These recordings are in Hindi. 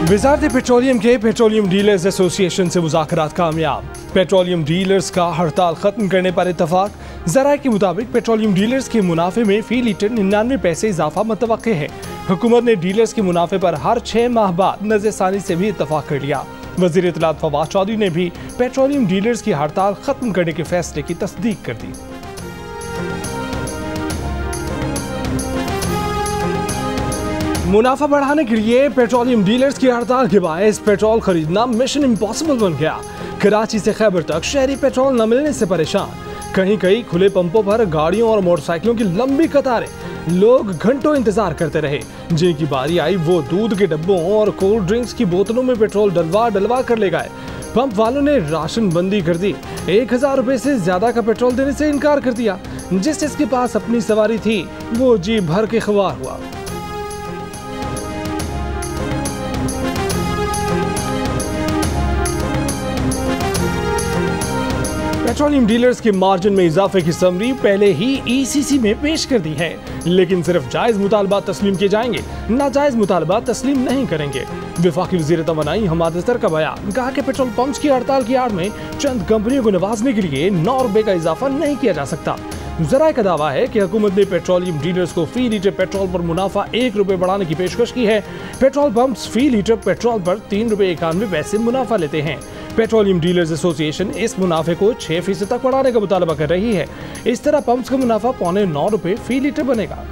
वज़ारत पेट्रोलियम के पेट्रोलियम डीलर्स एसोसिएशन से मुज़ाकरात कामयाब। पेट्रोलियम डीलर्स का हड़ताल खत्म करने पर इत्तफाक। ज़राए के मुताबिक पेट्रोलियम डीलर्स के मुनाफे में फी लीटर 99 पैसे इजाफा मुतवक्के है। हुकूमत ने डीलर्स के मुनाफे पर हर 6 माह बाद नज़रसानी से भी इत्तफाक कर लिया। वज़ीर इत्तलात फवाद चौधरी ने भी पेट्रोलियम डीलर्स की हड़ताल खत्म करने के फैसले की तस्दीक कर दी। मुनाफा बढ़ाने के लिए पेट्रोलियम डीलर्स की हड़ताल के बायस पेट्रोल खरीदना मिशन इम्पॉसिबल बन गया। कराची से खैबर तक शहरी पेट्रोल न मिलने से परेशान। कहीं कहीं खुले पंपों पर गाड़ियों और मोटरसाइकिलों की लंबी कतारें। लोग घंटों इंतजार करते रहे। जिनकी बारी आई वो दूध के डब्बों और कोल्ड ड्रिंक्स की बोतलों में पेट्रोल डलवा कर ले गए। पंप वालों ने राशन बंदी कर दी। 1000 रुपए से ज्यादा का पेट्रोल देने से इनकार कर दिया। जिसके पास अपनी सवारी थी वो जी भर के ख्वार हुआ। पेट्रोलियम डीलर्स के मार्जिन में इजाफे की समरी पहले ही ईसीसी में पेश कर दी है, लेकिन सिर्फ जायज मुतालबात तस्लीम किए जाएंगे, नाजायज मुतालबात तस्लीम नहीं करेंगे। वफाकी वज़ीर तवानाई हमाद अज़हर का बयान। कहा कि पेट्रोल पंप्स की हड़ताल की आड़ में चंद कंपनियों को नवाजने के लिए 9 रुपए का इजाफा नहीं किया जा सकता। ज़राए का दावा है कि हुकूमत ने पेट्रोलियम डीलर्स को फी लीटर पेट्रोल पर मुनाफा 1 रुपए बढ़ाने की पेशकश की है। पेट्रोल पंप्स फी लीटर पेट्रोल पर 3 रुपए 91 पैसे मुनाफा लेते हैं। पेट्रोलियम डीलर्स एसोसिएशन इस मुनाफे को 6% तक बढ़ाने का मुतालबा कर रही है। इस तरह पंप्स का मुनाफा 8.25 रुपए फी लीटर बनेगा।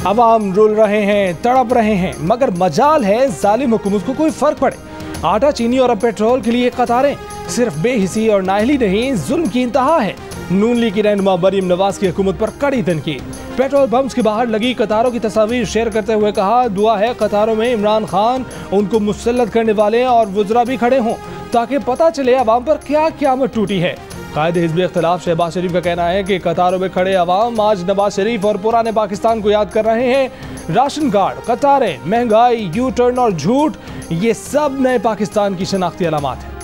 अवाम रुल रहे हैं, तड़प रहे हैं, मगर मजाल है जालिम हुकूमत को कोई फर्क पड़े। आटा, चीनी और अब पेट्रोल के लिए कतारें। सिर्फ बेहिसी और नाअहली नहीं, जुल्म की इंतहा है। नून लीग की रहनुमा मरीम नवाज की हुकूमत पर कड़ी तनकीद। पेट्रोल पंप्स के बाहर लगी कतारों की तस्वीर शेयर करते हुए कहा, दुआ है कतारों में इमरान खान, उनको मुसल्लत करने वाले और वुज़रा भी खड़े हों ताकि पता चले अवाम पर क्या क़यामत टूटी है। कायदे हिज़्ब इख्तिलाफ शहबाज शरीफ का कहना है कि कतारों में खड़े अवाम आज नवाज शरीफ और पुराने पाकिस्तान को याद कर रहे हैं। राशन कार्ड, कतारें, महंगाई, यू टर्न और झूठ, ये सब नए पाकिस्तान की शनाख्ती अलामात है।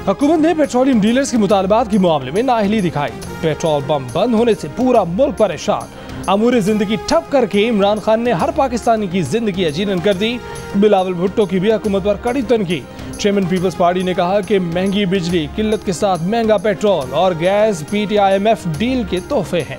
हुकूमत ने पेट्रोलियम डीलर्स के मुतालबात के मामले में नाअहली दिखाई। पेट्रोल पंप बंद होने से पूरा मुल्क परेशान। अमूरे जिंदगी ठप करके इमरान खान ने हर पाकिस्तानी की जिंदगी अजीरन कर दी। बिलावल भुट्टो की भी हुकूमत पर कड़ी तनकीद। चेयरमैन पीपल्स पार्टी ने कहा कि महंगी बिजली, किल्लत के साथ महंगा पेट्रोल और गैस PTIMF डील के तोहफे हैं।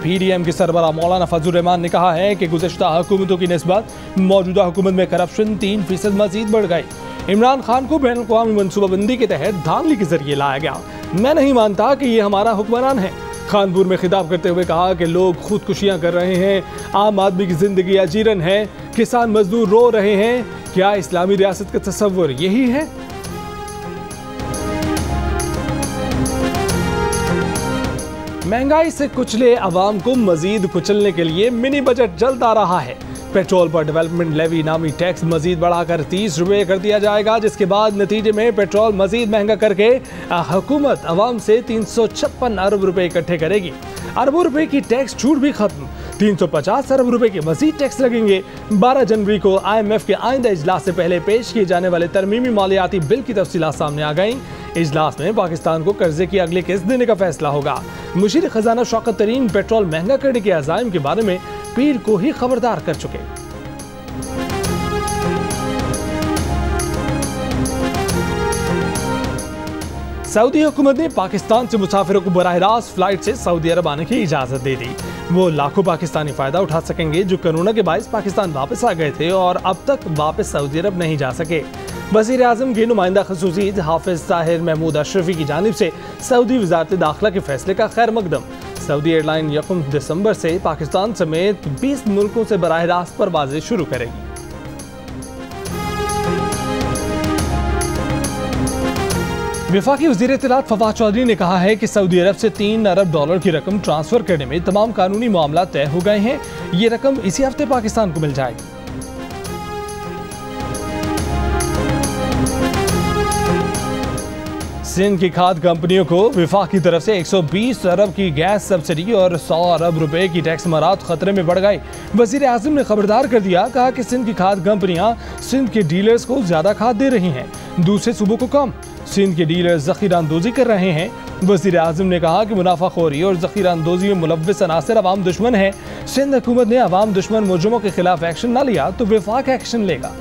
PDM के सरबराह मौलाना फजल रहमान ने कहा है कि गुज़श्ता हुकूमतों की निस्बत मौजूदा हुकूमत में करप्शन 3% मजीद बढ़ गई। इमरान खान को बैन अक़वामी मनसूबाबंदी के तहत धांधली के जरिए लाया गया। मैं नहीं मानता कि ये हमारा हुक्मरान है। खानपुर में खिताब करते हुए कहा कि लोग खुदकुशियां कर रहे हैं, आम आदमी की जिंदगी अजीरन है, किसान मजदूर रो रहे हैं। क्या इस्लामी रियासत का तस्वुर यही है? महंगाई से कुचले अवाम को मजीद कुचलने के लिए मिनी बजट जल्द आ रहा है। पेट्रोल पर डेवलपमेंट लेवी नामी टैक्स मजीद बढ़ाकर 30 रुपए कर दिया जाएगा, जिसके बाद नतीजे में पेट्रोल मजीद महंगा करके हुकूमत अवाम से 356 अरब रुपए इकट्ठे करेगी। अरबों रुपए की टैक्स छूट भी खत्म। 350 अरब रुपए के मजीद टैक्स लगेंगे। 12 जनवरी को IMF के आइंदा इजलास से पहले पेश किए जाने वाले तरमीमी मालियाती बिल की तफसीलात सामने आ गई। इजलास में पाकिस्तान को कर्जे की अगली किस्त देने का फैसला होगा। मुशीर खजाना शौकत तरीन पेट्रोल महंगा करने के अज़ाइम के बारे में पीर को ही खबरदार कर चुके। सऊदी हुकूमत ने पाकिस्तान से मुसाफिरों को बराह रास्त फ्लाइट से सऊदी अरब आने की इजाज़त दे दी। वो लाखों पाकिस्तानी फ़ायदा उठा सकेंगे जो कोरोना के बायस पाकिस्तान वापस आ गए थे और अब तक वापस सऊदी अरब नहीं जा सके। वज़ीर आज़म के नुमाइंदा ख़ुसूसी हाफिज़ ताहिर महमूद अशरफी की जानिब से सऊदी वज़ारत दाखिला के फैसले का खैर मकदम। सऊदी एयरलाइन 1 दिसंबर से पाकिस्तान समेत 20 मुल्कों से बराह रास्त परवाज़ें शुरू करेगी। वफाकी वज़ीर इत्तलात फवाद चौधरी ने कहा है कि सऊदी अरब से 3 अरब डॉलर की रकम ट्रांसफर करने में तमाम कानूनी मामला तय हो गए हैं। ये रकम इसी हफ्ते पाकिस्तान को मिल जाएगी। सिंध की खाद कंपनियों को विफाक की तरफ से 120 अरब की गैस सब्सिडी और 100 अरब रुपए की टैक्स मरात खतरे में बढ़ गए। वजीर आजम ने खबरदार कर दिया, कहा कि सिंध की खाद कंपनियां सिंध के डीलर्स को ज्यादा खाद दे रही हैं, दूसरे सूबों को कम। सिंध के डीलर्स जखीरा अंदोजी कर रहे हैं। वजीर आजम ने कहा कि मुनाफाखोरी और जखीरा अंदोजी में मुलव्विस अनासर अवाम दुश्मन है। सिंध हुकूमत ने अवाम दुश्मन मुजरिमों के खिलाफ एक्शन न लिया तो विफाक एक्शन लेगा।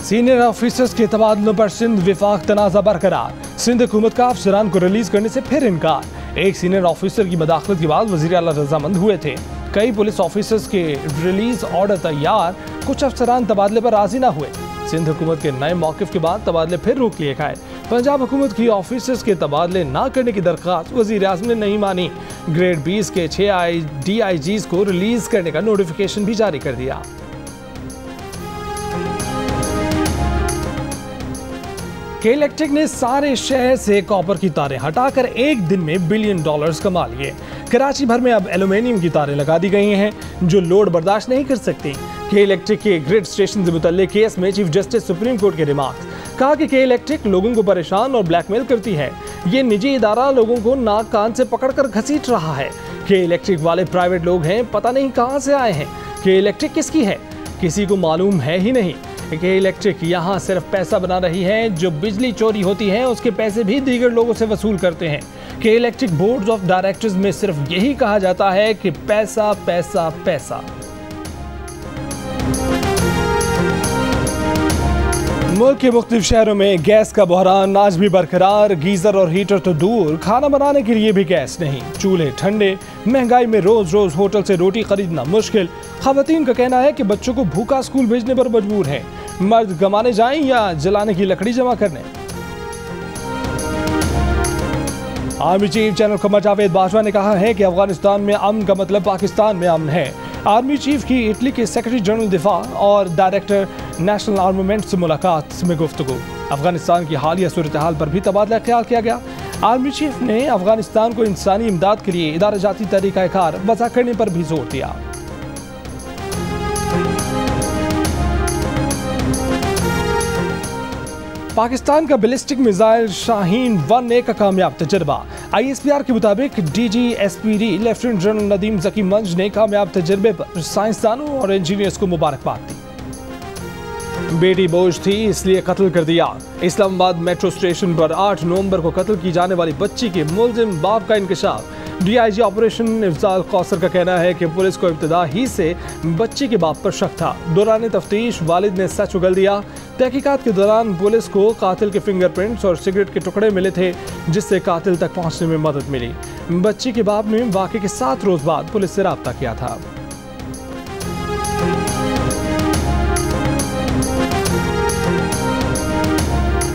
सीनियर ऑफिसर्स के तबादलों पर सिंध विफाक तनाज़ा बरकरार। सिंध हुकूमत का अफसरान को रिलीज करने से फिर इनकार। एक सीनियर ऑफिसर की मदाखलत के बाद वज़ीर आला रजामंद हुए थे। कई पुलिस ऑफिसर्स के रिलीज ऑर्डर तैयार, कुछ अफसरान तबादले पर राजी न हुए। सिंध हुकूमत के नए मौक़िफ़ के बाद तबादले फिर रोक लिए गए। पंजाब हुकूमत की ऑफिसर्स के तबादले न करने की दरख्वास्त वज़ीर आज़म ने नहीं मानी। ग्रेड 20 के 6 DIGs को रिलीज करने का नोटिफिकेशन भी जारी कर दिया। के इलेक्ट्रिक ने सारे शहर से कॉपर की तारें हटाकर एक दिन में $1 बिलियन कमा लिए। कराची भर में अब एल्यूमिनियम की तारें लगा दी गई हैं जो लोड बर्दाश्त नहीं कर सकती। के इलेक्ट्रिक के ग्रिड स्टेशन से मुतल्लिक केस में चीफ जस्टिस सुप्रीम कोर्ट के रिमार्क्स, कहा कि के इलेक्ट्रिक लोगों को परेशान और ब्लैकमेल करती है। ये निजी इदारा लोगों को नाक कान से पकड़कर घसीट रहा है। के इलेक्ट्रिक वाले प्राइवेट लोग हैं, पता नहीं कहां से आए हैं। के इलेक्ट्रिक किसकी है किसी को मालूम है ही नहीं। के इलेक्ट्रिक यहाँ सिर्फ पैसा बना रही है। जो बिजली चोरी होती है उसके पैसे भी दीगर लोगों से वसूल करते हैं। के इलेक्ट्रिक बोर्ड ऑफ डायरेक्टर्स में सिर्फ यही कहा जाता है कि पैसा पैसा पैसा। मुल्क के मुख्तलिफ शहरों में गैस का बहरान आज भी बरकरार। गीजर और हीटर तो दूर, खाना बनाने के लिए भी गैस नहीं। चूल्हे ठंडे, महंगाई में रोज रोज होटल से रोटी खरीदना मुश्किल। खवातीन का कहना है कि बच्चों को भूखा स्कूल भेजने पर मजबूर है। मर्द कमाने जाएं या जलाने की लकड़ी जमा करने। Army chief general Qamar Javed Bajwa ने कहा है कि अफगानिस्तान में अमन का मतलब पाकिस्तान में अमन है। आर्मी चीफ की इटली के सेक्रेटरी जनरल दिफा और डायरेक्टर नेशनल आर्मामेंट से मुलाकात में गुफ्तगू। अफगानिस्तान की हालिया सूरत हाल पर भी तबादला ख्याल किया गया। आर्मी चीफ ने अफगानिस्तान को इंसानी इमदाद के लिए इदारा जाती तरीक़ाकार वज़ा करने पर भी जोर दिया। पाकिस्तान का बैलिस्टिक मिसाइल शाहीन 1A का कामयाब तजर्बा। ISPR के मुताबिक DGSPD लेफ्टिनेंट जनरल नदीम जकी मंज ने कामयाब तजर्बे पर साइंसदानों और इंजीनियर्स को मुबारकबाद दी। बेटी बोझ थी इसलिए कत्ल कर दिया। इस्लामाबाद मेट्रो स्टेशन पर 8 नवंबर को कत्ल की जाने वाली बच्ची के मुलजिम बाप का इंकशाफ। DIG ऑपरेशन इफ्जाल कौसर का कहना है कि पुलिस को इब्तिदा ही से बच्ची के बाप पर शक था। दौरान तफ्तीश वालिद ने सच उगल दिया। तहकीकात के दौरान पुलिस को कातिल के फिंगरप्रिंट्स और सिगरेट के टुकड़े मिले थे, जिससे कातिल तक पहुंचने में मदद मिली। बच्ची के बाप ने वाक़े के 7 रोज बाद पुलिस से राब्ता किया था।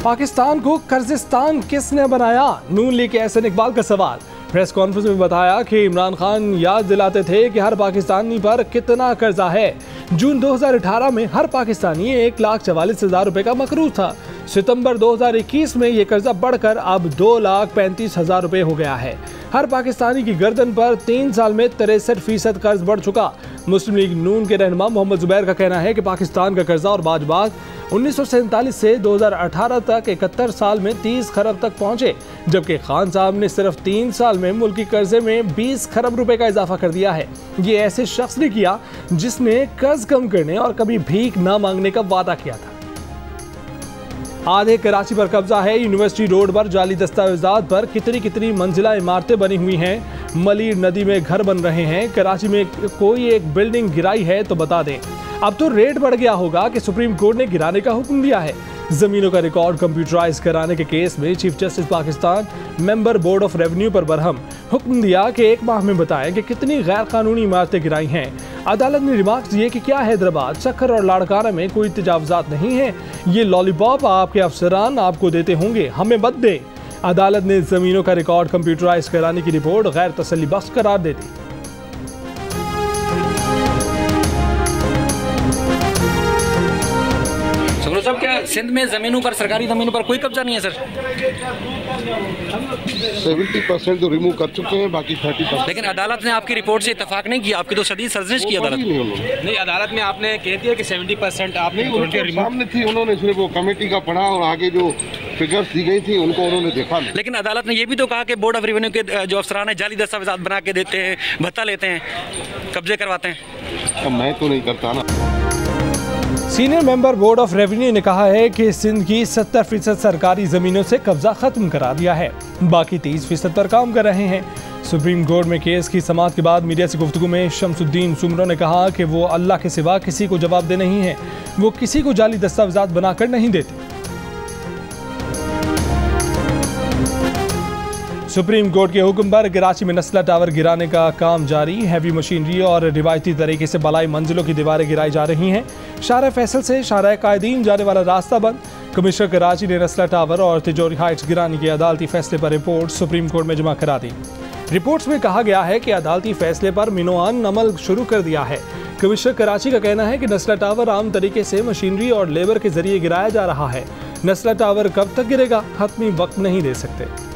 पाकिस्तान को कर्जिस्तान किसने बनाया? नून लीग के एहसन इकबाल का सवाल। प्रेस कॉन्फ्रेंस में बताया कि इमरान खान याद दिलाते थे कि हर पाकिस्तानी पर कितना कर्जा है। जून 2018 में हर पाकिस्तानी 1,44,000 रुपए का मकरूज था। सितंबर 2021 में ये कर्जा बढ़कर अब 2,35,000 रुपए हो गया है। हर पाकिस्तानी की गर्दन पर 3 साल में 63% कर्ज बढ़ चुका। मुस्लिम लीग नून के रहनुमा मोहम्मद जुबैर का कहना है कि पाकिस्तान का कर्जा और बाजबात 1947 से 2018 तक 71 साल में 30 खरब तक पहुंचे, जबकि खान साहब ने सिर्फ 3 साल में मुल्की कर्जे में 20 खरब रुपए का इजाफा कर दिया है। ये ऐसे शख्स ने किया जिसने कर्ज कम करने और कभी भीख न मांगने का वादा किया था। आधे कराची पर कब्जा है। यूनिवर्सिटी रोड पर जाली दस्तावेजात पर कितनी मंजिला इमारतें बनी हुई हैं। मलीर नदी में घर बन रहे हैं। कराची में कोई एक बिल्डिंग गिराई है तो बता दें। अब तो रेट बढ़ गया होगा कि सुप्रीम कोर्ट ने गिराने का हुक्म दिया है। जमीनों का रिकॉर्ड कंप्यूटराइज कराने के केस में chief justice Pakistan member board of revenue पर बरहम। हुक्म दिया कि 1 माह में बताएं कि कितनी गैर कानूनी इमारतें गिराई हैं। अदालत ने रिमार्क्स दिए कि क्या हैदराबाद, सक्खर और लाड़काना में कोई तजावुजात नहीं है। ये लॉलीपॉप आपके अफसरान आपको देते होंगे, हमें मत दे। अदालत ने जमीनों का रिकॉर्ड कंप्यूटराइज कराने की रिपोर्ट गैर तसल्ली बख्श करार दे दी। साहब क्या सिंध में जमीनों पर, सरकारी जमीनों पर कोई कब्जा नहीं है सर? 70% तो रिमूव कर चुके हैं, बाकी 30%। लेकिन अदालत ने आपकी रिपोर्ट से इत्तेफाक नहीं किया, आपकी तो शदीद सर्जिश की अदालत नहीं, अदालत में आपने कह दिया कि 70% आपने सामने थी, उन्होंने सिर्फ वो कमेटी का पढ़ा और आगे जो फिगर्स दी गई थी उनको उन्होंने देखा नहीं। लेकिन अदालत ने ये भी तो कहा कि बोर्ड ऑफ रेवेन्यू के जो अफसरान है जाली दस्तावेजात बना के देते हैं, भत्ता लेते हैं, कब्जे करवाते हैं। अब मैं तो नहीं करता ना। Senior member board of revenue ने कहा है कि सिंध की 70% सरकारी जमीनों से कब्जा खत्म करा दिया है, बाकी 30% पर काम कर रहे हैं। सुप्रीम कोर्ट में केस की समाअत के बाद मीडिया से गुफ्तगू में शमसुद्दीन सुमरो ने कहा कि वो अल्लाह के सिवा किसी को जवाबदेह नहीं है, वो किसी को जाली दस्तावेजात बनाकर नहीं देते। सुप्रीम कोर्ट के हुक्म पर कराची में नस्ला टावर गिराने का काम जारी, हैवी मशीनरी और रिवायती तरीके से बलाई मंजिलों की दीवारें गिराई जा रही हैं। शारा फैसल से शारा कायदीन जाने वाला रास्ता बंद। कमिश्नर कराची ने नस्ला टावर और तिजोरी हाइट्स गिराने के अदालती फैसले पर रिपोर्ट सुप्रीम कोर्ट में जमा करा दी। रिपोर्ट्स में कहा गया है कि अदालती फैसले पर मिनोआन अमल शुरू कर दिया है। कमिश्नर कराची का कहना है कि नस्ला टावर आम तरीके से मशीनरी और लेबर के जरिए गिराया जा रहा है। नस्ला टावर कब तक गिरेगा, हतमी वक्त नहीं दे सकते।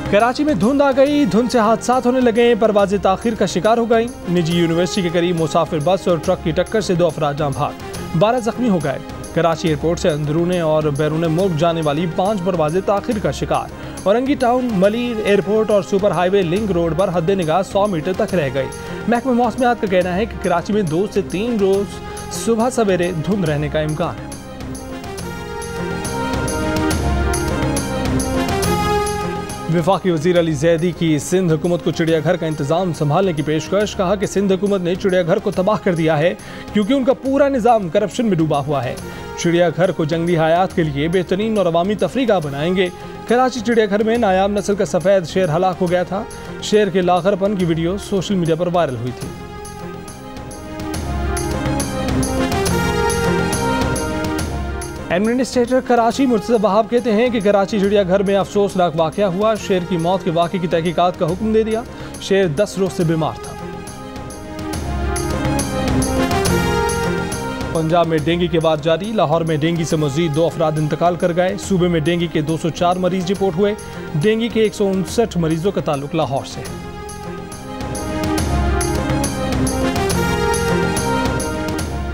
कराची में धुंध आ गई, धुंध से हादसात होने लगे, परवाजें ताखिर का शिकार हो गई। निजी यूनिवर्सिटी के करीब मुसाफिर बस और ट्रक की टक्कर से 2 अफराद जान भाग, 12 जख्मी हो गए। कराची एयरपोर्ट से अंदरूने और बैरून मुल्क जाने वाली 5 परवाजें ताखिर का शिकार। औरंगी टाउन, मलीर एयरपोर्ट और सुपर हाईवे लिंक रोड पर हद निगाह 100 मीटर तक रह गई। महकमा मौसमियात का कहना है कि कराची में 2 से 3 रोज सुबह सवेरे धुंध रहने का इम्कान है। वफाकी वज़ीर अली ज़ैदी की सिंध हुकूमत को चिड़ियाघर का इंतजाम संभालने की पेशकश। कहा कि सिंध हुकूमत ने चिड़ियाघर को तबाह कर दिया है क्योंकि उनका पूरा निज़ाम करप्शन में डूबा हुआ है। चिड़ियाघर को जंगली हयात के लिए बेहतरीन और अवामी तफरीह बनाएंगे। कराची चिड़ियाघर में नायाब नस्ल का सफ़ेद शेर हलाक हो गया था। शेर के लाखरपन की वीडियो सोशल मीडिया पर वायरल हुई थी। एडमिनिस्ट्रेटर कराची मुर्तज़ा वहाब कहते हैं कि कराची चिड़ियाघर में अफसोसनाक वाक़या हुआ। शेर की मौत के वाक़े की तहकीकात का हुक्म दे दिया। शेर 10 रोज से बीमार था। पंजाब में डेंगू के बाद जारी, लाहौर में डेंगू से मजीद 2 अफराद इंतकाल कर गए। सूबे में डेंगू के 204 मरीज रिपोर्ट हुए। डेंगू के 159 मरीजों का ताल्लुक लाहौर से है।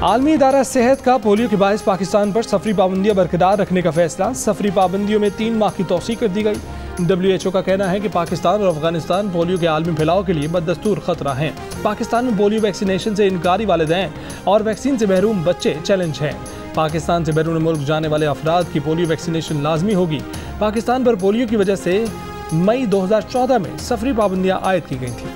आलमी इदारा सेहत का पोलियो के बायस पाकिस्तान पर सफरी पाबंदियां बरकरार रखने का फैसला। सफरी पाबंदियों में 3 माह की तौसीक कर दी गई। WHO का कहना है कि पाकिस्तान और अफगानिस्तान पोलियो के आलमी फैलाव के लिए बदस्तूर खतरा हैं। पाकिस्तान में पोलियो वैक्सीनेशन से इनकारी वालिदैन और वैक्सीन से महरूम बच्चे चैलेंज हैं। पाकिस्तान से बैरून मुल्क जाने वाले अफराद की पोलियो वैक्सीनेशन लाजमी होगी। पाकिस्तान पर पोलियो की वजह से मई 2014 में सफरी पाबंदियां आयद की गई थी।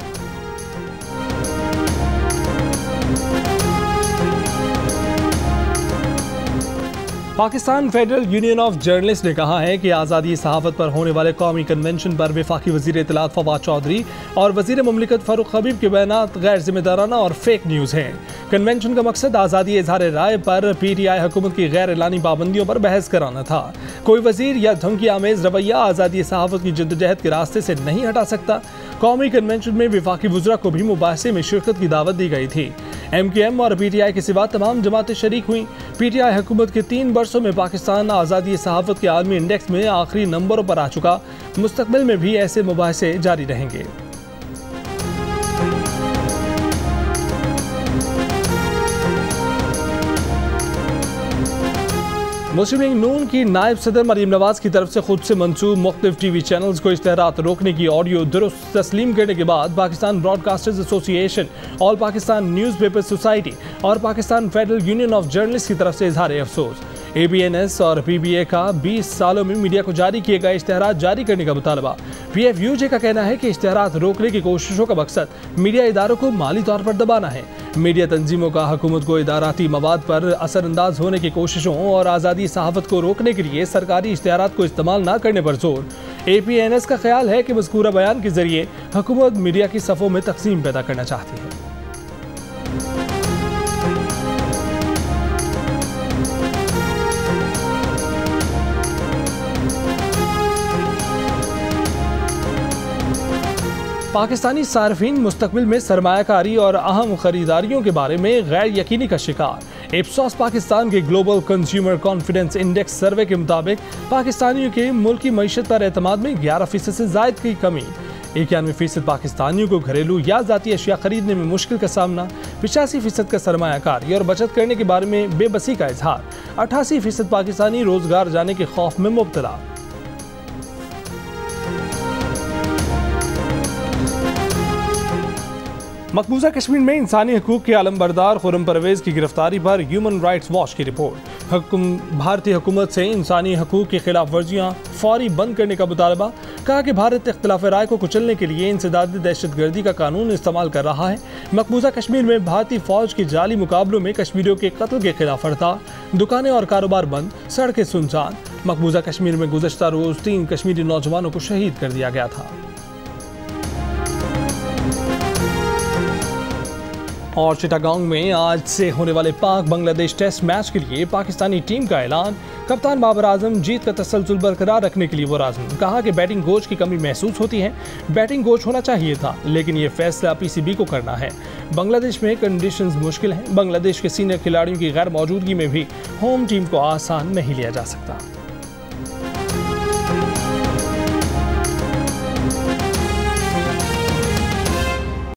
Pakistan federal union of journalist ने कहा है कि आज़ादी सहाफ़त पर होने वाले कौमी कन्वेंशन पर वफाकी वज़ीर इत्तलात फवाद चौधरी और वज़ीर मुमलिकत फ़ारूक हबीब के बयानात गैर जिम्मेदाराना और फेक न्यूज़ हैं। कन्वेंशन का मकसद आज़ादी इज़हार राय पर PTI हुकूमत की गैर एलानी पाबंदियों पर बहस कराना था। कोई वज़ीर या धमकी आमेज़ रवैया आज़ादी सहाफ़त की जद्दोजहद के रास्ते से नहीं हटा सकता। कौमी कन्वेंशन में वफाकी वज़रा को भी मुबाहसे में शिरकत की दावत दी गई थी। MKM और PTI के सिवा तमाम जमातें शरीक हुई। PTI हुकूमत के 3 वर्षों में पाकिस्तान आज़ादी सहाफ़त के आलमी इंडेक्स में आखिरी नंबरों पर आ चुका। मुस्तकबिल में भी ऐसे मुबाहसे जारी रहेंगे। मुस्लिम लीग नून की नायब सदर मरीम नवाज की तरफ से खुद से मंसूब मुख्तलिफ TV चैनल्स को इश्तहारात रोकने की ऑडियो दुरुस्त तस्लीम करने के बाद Pakistan broadcasters association, all Pakistan newspaper society और Pakistan federal union of journalist की तरफ से इजहार अफसोस। ABNS और PBA का 20 सालों में मीडिया को जारी किए गए इश्तहारात जारी करने का मुतालबा। PFUJ का कहना है कि इश्तहारात रोकने की कोशिशों का मकसद मीडिया इदारों को माली तौर पर दबाना है। मीडिया तंजीमों का हुकूमत को इदाराती मवाद पर असरअंदाज होने की कोशिशों और आज़ादी सहाफ़त को रोकने के लिए सरकारी इश्तहारात को इस्तेमाल न करने पर जोर। APNS का ख्याल है कि मज़कूरा बयान के जरिए हुकूमत मीडिया की सफ़ों में तकसीम पैदा करना चाहती है। पाकिस्तानी सार्फिन मुस्तकबिल में सरमायाकारी और अहम खरीदारियों के बारे में गैर यकीनी का शिकार। इप्सॉस पाकिस्तान के ग्लोबल कंज्यूमर कॉन्फिडेंस इंडेक्स सर्वे के मुताबिक पाकिस्तानियों के मुल्की मईशत पर एतमाद में 11% से जायद की कमी। 91% पाकिस्तानियों को घरेलू या जाती अशिया खरीदने में मुश्किल का सामना। 85% का सरमायाकारी और बचत करने के बारे में बेबसी का इजहार। 88% पाकिस्तानी रोजगार जाने के खौफ में मुब्तला। मकबूजा कश्मीर में इंसानी हकूक के आलमबरदार खुर्रम परवेज की गिरफ्तारी पर ह्यूमन राइट्स वॉच की रिपोर्ट। भारतीय हुकूमत से इंसानी हकूक की खिलाफ वर्जियाँ फौरी बंद करने का मुतालबा। कहा कि भारत इख्तिलाफ राय को कुचलने के लिए इंसदादी दहशतगर्दी का कानून इस्तेमाल कर रहा है। मकबूजा कश्मीर में भारतीय फौज के जाली मुकाबलों में कश्मीरियों के कत्ल के खिलाफ हड़ताल। दुकानें और कारोबार बंद, सड़कें सुनसान। मकबूजा कश्मीर में गुज़श्ता रोज 3 कश्मीरी नौजवानों को शहीद कर दिया गया था। और चिटागोंग में आज से होने वाले पाक बांग्लादेश टेस्ट मैच के लिए पाकिस्तानी टीम का ऐलान। कप्तान बाबर आजम जीत का तसलसल बरकरार रखने के लिए वो राज़ी। कहा कि बैटिंग कोच की कमी महसूस होती है। बैटिंग कोच होना चाहिए था, लेकिन ये फैसला पीसीबी को करना है। बांग्लादेश में कंडीशंस मुश्किल हैं। बांग्लादेश के सीनियर खिलाड़ियों की गैर मौजूदगी में भी होम टीम को आसान नहीं लिया जा सकता।